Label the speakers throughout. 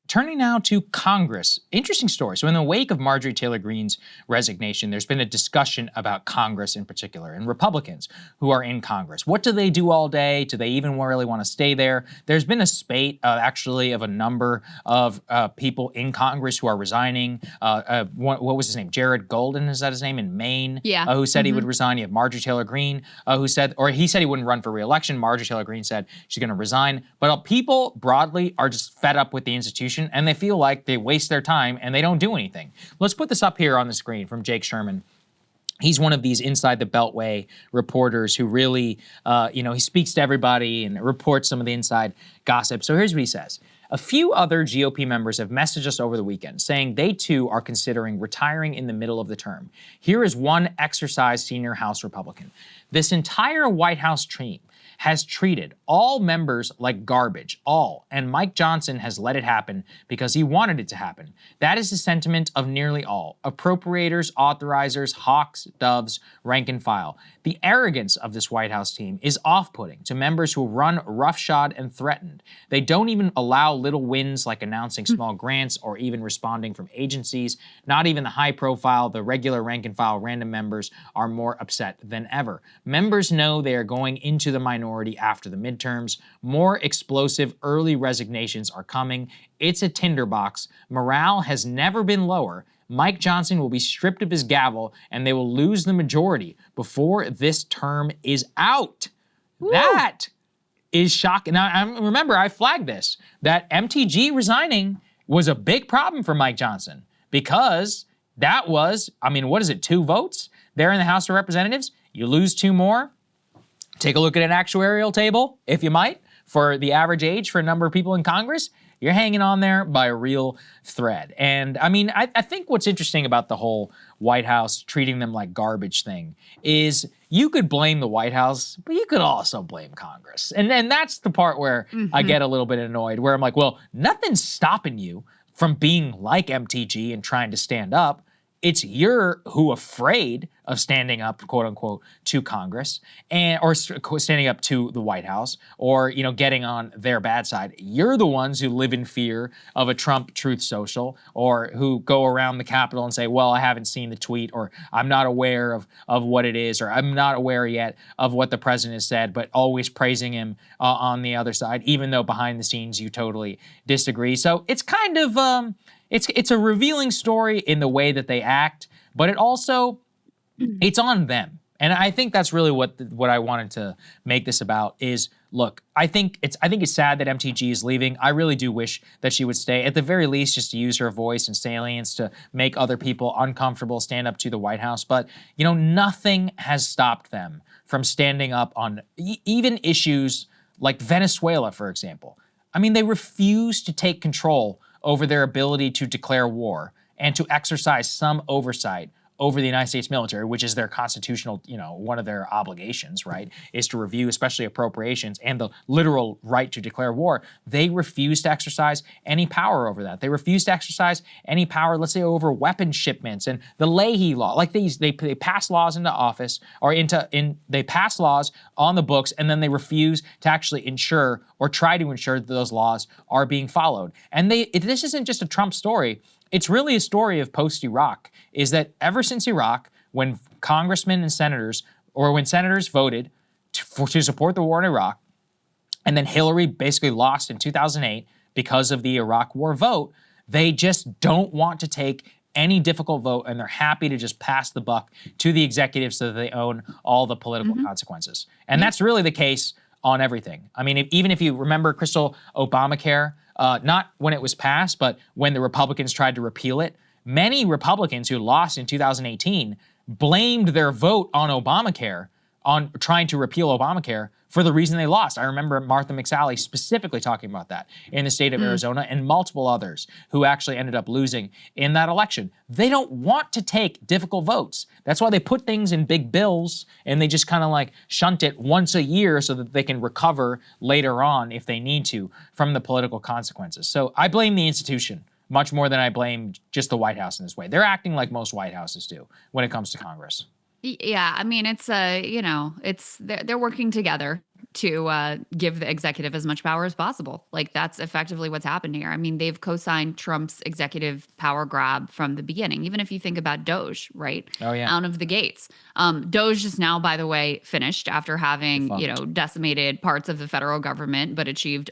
Speaker 1: Turning now to Congress. Interesting story. So in the wake of Marjorie Taylor Greene's resignation, there's been a discussion about Congress in particular and Republicans who are in Congress. What do they do all day? Do they even really want to stay there? There's been a spate, actually, of a number of people in Congress who are resigning. What was his name? Jared Golden, is that his name, in Maine?
Speaker 2: Yeah.
Speaker 1: Who said he would resign. You have Marjorie Taylor Greene, he said he wouldn't run for re-election. Marjorie Taylor Greene said she's going to resign. But people broadly are just fed up with the institution, and they feel like they waste their time and they don't do anything. Let's put this up here on the screen from Jake Sherman. He's one of these inside the Beltway reporters who really, he speaks to everybody and reports some of the inside gossip. So here's what he says. A few other GOP members have messaged us over the weekend saying they too are considering retiring in the middle of the term. Here is one exercised senior House Republican. This entire White House team has treated all members like garbage, all, and Mike Johnson has let it happen because he wanted it to happen. That is the sentiment of nearly all, appropriators, authorizers, hawks, doves, rank and file. The arrogance of this White House team is off-putting to members who run roughshod and threatened. They don't even allow little wins like announcing small grants or even responding from agencies. Not even the high-profile, the regular rank and file random members are more upset than ever. Members know they are going into the minority after the midterms. More explosive early resignations are coming. It's a tinderbox. Morale has never been lower. Mike Johnson will be stripped of his gavel, and they will lose the majority before this term is out. Woo. That is shocking. Now, remember, I flagged this, that MTG resigning was a big problem for Mike Johnson because that was, what is it, 2 votes there in the House of Representatives? You lose 2 more. Take a look at an actuarial table, if you might, for the average age for a number of people in Congress. You're hanging on there by a real thread. And I think what's interesting about the whole White House treating them like garbage thing is you could blame the White House, but you could also blame Congress. And that's the part where I get a little bit annoyed, where I'm like, well, nothing's stopping you from being like MTG and trying to stand up. It's you're who afraid of standing up, quote unquote, to Congress or standing up to the White House or, getting on their bad side. You're the ones who live in fear of a Trump Truth Social or who go around the Capitol and say, well, I haven't seen the tweet or I'm not aware of what it is or I'm not aware yet of what the president has said, but always praising him on the other side, even though behind the scenes you totally disagree. So it's kind of... It's a revealing story in the way that they act, but it also, it's on them. And I think that's really what I wanted to make this about is, look, I think it's sad that MTG is leaving. I really do wish that she would stay, at the very least, just to use her voice and salience to make other people uncomfortable, stand up to the White House. But, nothing has stopped them from standing up on even issues like Venezuela, for example. They refuse to take control over their ability to declare war and to exercise some oversight over the United States military, which is their constitutional, one of their obligations, right, is to review especially appropriations and the literal right to declare war. They refuse to exercise any power over that. They refuse to exercise any power, let's say, over weapon shipments and the Leahy law. Like they pass laws into office or they pass laws on the books and then they refuse to actually ensure or try to ensure that those laws are being followed. And this isn't just a Trump story. It's really a story of post-Iraq, is that ever since Iraq, when congressmen and senators, or when senators voted to support the war in Iraq, and then Hillary basically lost in 2008 because of the Iraq war vote, they just don't want to take any difficult vote, and they're happy to just pass the buck to the executive so that they own all the political consequences. And that's really the case on everything. Even if you remember, Krystal, Obamacare, not when it was passed, but when the Republicans tried to repeal it, many Republicans who lost in 2018 blamed their vote on Obamacare, on trying to repeal Obamacare, for the reason they lost. I remember Martha McSally specifically talking about that in the state of Arizona and multiple others who actually ended up losing in that election. They don't want to take difficult votes. That's why they put things in big bills and they just kind of like shunt it once a year so that they can recover later on if they need to from the political consequences. So I blame the institution much more than I blame just the White House in this way. They're acting like most White Houses do when it comes to Congress.
Speaker 2: Yeah, it's they're working together to give the executive as much power as possible. Like, that's effectively what's happened here. I mean, they've co-signed Trump's executive power grab from the beginning. Even if you think about Doge, right?
Speaker 1: Oh, yeah.
Speaker 2: Out of the gates. Doge is now, by the way, finished after having, decimated parts of the federal government, but achieved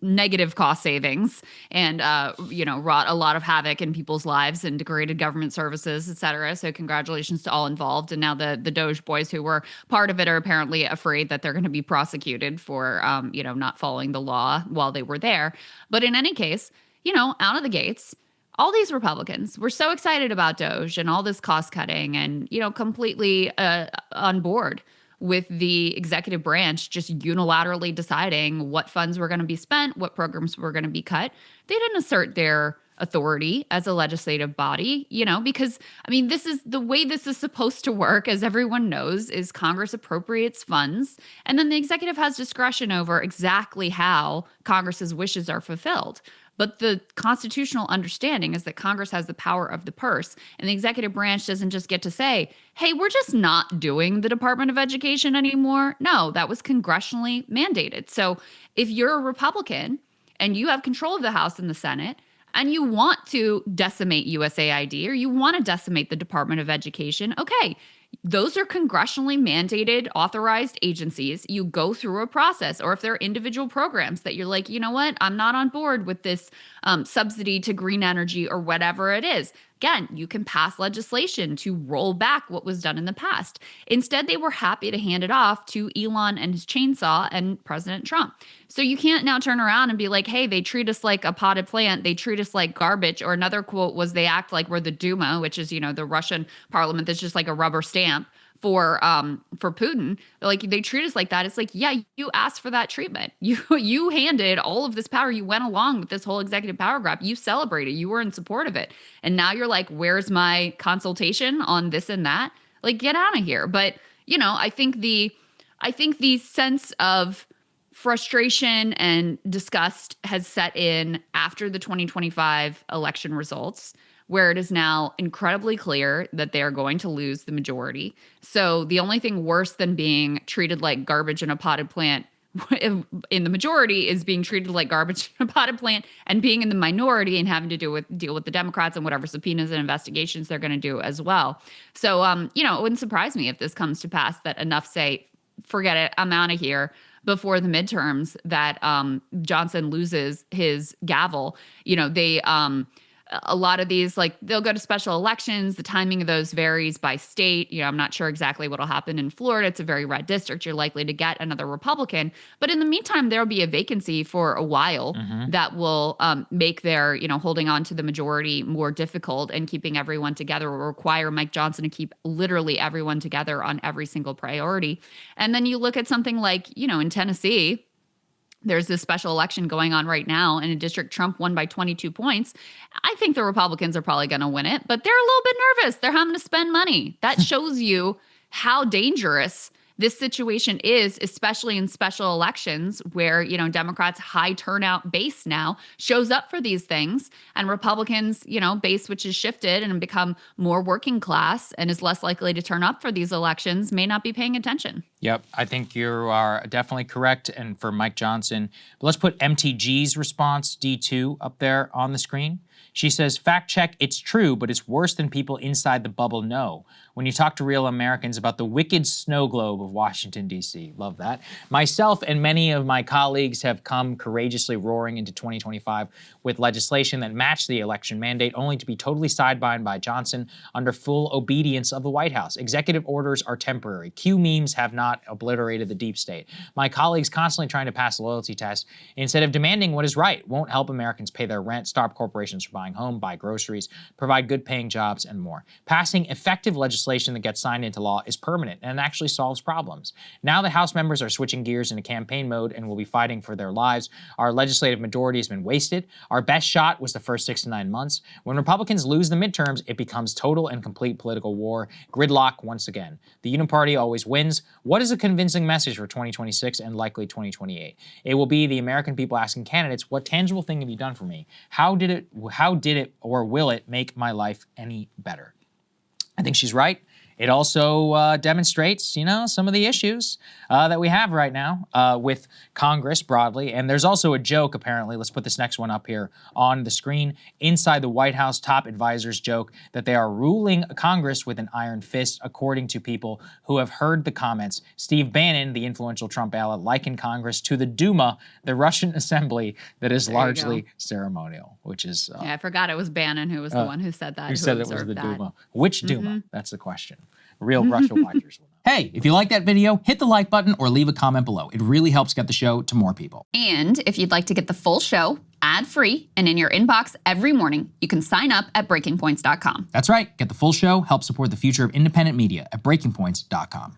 Speaker 2: negative cost savings and, wrought a lot of havoc in people's lives and degraded government services, et cetera. So congratulations to all involved. And now the Doge boys who were part of it are apparently afraid that they're going to be prosecuted for, not following the law while they were there. But in any case, out of the gates, all these Republicans were so excited about Doge and all this cost cutting and, completely on board with the executive branch just unilaterally deciding what funds were going to be spent, what programs were going to be cut. They didn't assert their authority as a legislative body, because, I mean, this is the way this is supposed to work, as everyone knows, is Congress appropriates funds, and then the executive has discretion over exactly how Congress's wishes are fulfilled. But the constitutional understanding is that Congress has the power of the purse, and the executive branch doesn't just get to say, hey, we're just not doing the Department of Education anymore. No, that was congressionally mandated. So if you're a Republican and you have control of the House and the Senate, and you want to decimate USAID or you want to decimate the Department of Education, okay, those are congressionally mandated, authorized agencies. You go through a process. Or if there are individual programs that you're like, you know what, I'm not on board with this subsidy to green energy or whatever it is. Again, you can pass legislation to roll back what was done in the past. Instead, they were happy to hand it off to Elon and his chainsaw and President Trump. So you can't now turn around and be like, hey, they treat us like a potted plant. They treat us like garbage. Or another quote was, they act like we're the Duma, which is, the Russian parliament that's just like a rubber stamp for Putin. Like, they treat us like that. It's like, yeah, you asked for that treatment. You handed all of this power. You went along with this whole executive power grab. You celebrated. You were in support of it. And now you're like, where's my consultation on this and that? Like, get out of here. But, I think the sense of frustration and disgust has set in after the 2025 election results, where it is now incredibly clear that they are going to lose the majority. So the only thing worse than being treated like garbage in a potted plant in the majority is being treated like garbage in a potted plant and being in the minority and having to deal with the Democrats and whatever subpoenas and investigations they're going to do as well. So, it wouldn't surprise me if this comes to pass, that enough say, forget it, I'm out of here, before the midterms, that Johnson loses his gavel. A lot of these, like, they'll go to special elections. The timing of those varies by state. I'm not sure exactly what will happen in Florida. It's a very red district. You're likely to get another Republican. But in the meantime, there'll be a vacancy for a while that will make their, holding on to the majority more difficult, and keeping everyone together will require Mike Johnson to keep literally everyone together on every single priority. And then you look at something like, in Tennessee, there's this special election going on right now in a district Trump won by 22 points. I think the Republicans are probably going to win it, but they're a little bit nervous. They're having to spend money. That shows you how dangerous this situation is, especially in special elections where, Democrats' high turnout base now shows up for these things, and Republicans, base which has shifted and become more working class and is less likely to turn up for these elections, may not be paying attention.
Speaker 1: Yep, I think you are definitely correct. And for Mike Johnson, but let's put MTG's response, D2, up there on the screen. She says, fact check, it's true, but it's worse than people inside the bubble know. When you talk to real Americans about the wicked snow globe of Washington, D.C. Love that. Myself and many of my colleagues have come courageously roaring into 2025 with legislation that matched the election mandate, only to be totally sidelined by Johnson under full obedience of the White House. Executive orders are temporary. Q memes have not obliterated the deep state. My colleagues constantly trying to pass a loyalty test instead of demanding what is right won't help Americans pay their rent, stop corporations from buying home, buy groceries, provide good paying jobs, and more. Passing effective legislation that gets signed into law is permanent and actually solves problems. Now the House members are switching gears into campaign mode and will be fighting for their lives. Our legislative majority has been wasted. Our best shot was the first 6 to 9 months. When Republicans lose the midterms, it becomes total and complete political war. Gridlock once again. The Uniparty always wins. What is a convincing message for 2026 and likely 2028? It will be the American people asking candidates, what tangible thing have you done for me? How did it or will it make my life any better? I think she's right. it also demonstrates, some of the issues that we have right now with Congress broadly. And there's also a joke, apparently. Let's put this next one up here on the screen. Inside the White House, top advisors joke that they are ruling Congress with an iron fist, according to people who have heard the comments. Steve Bannon, the influential Trump ally, likened Congress to the Duma, the Russian assembly that is largely ceremonial, which is...
Speaker 2: yeah, I forgot it was Bannon who was the one who said that.
Speaker 1: Who said it was the Duma. Which Duma? That's the question. Real Russia watchers will know.
Speaker 3: Hey, if you like that video, hit the like button or leave a comment below. It really helps get the show to more people.
Speaker 4: And if you'd like to get the full show, ad-free, and in your inbox every morning, you can sign up at breakingpoints.com.
Speaker 3: That's right. Get the full show, help support the future of independent media at breakingpoints.com.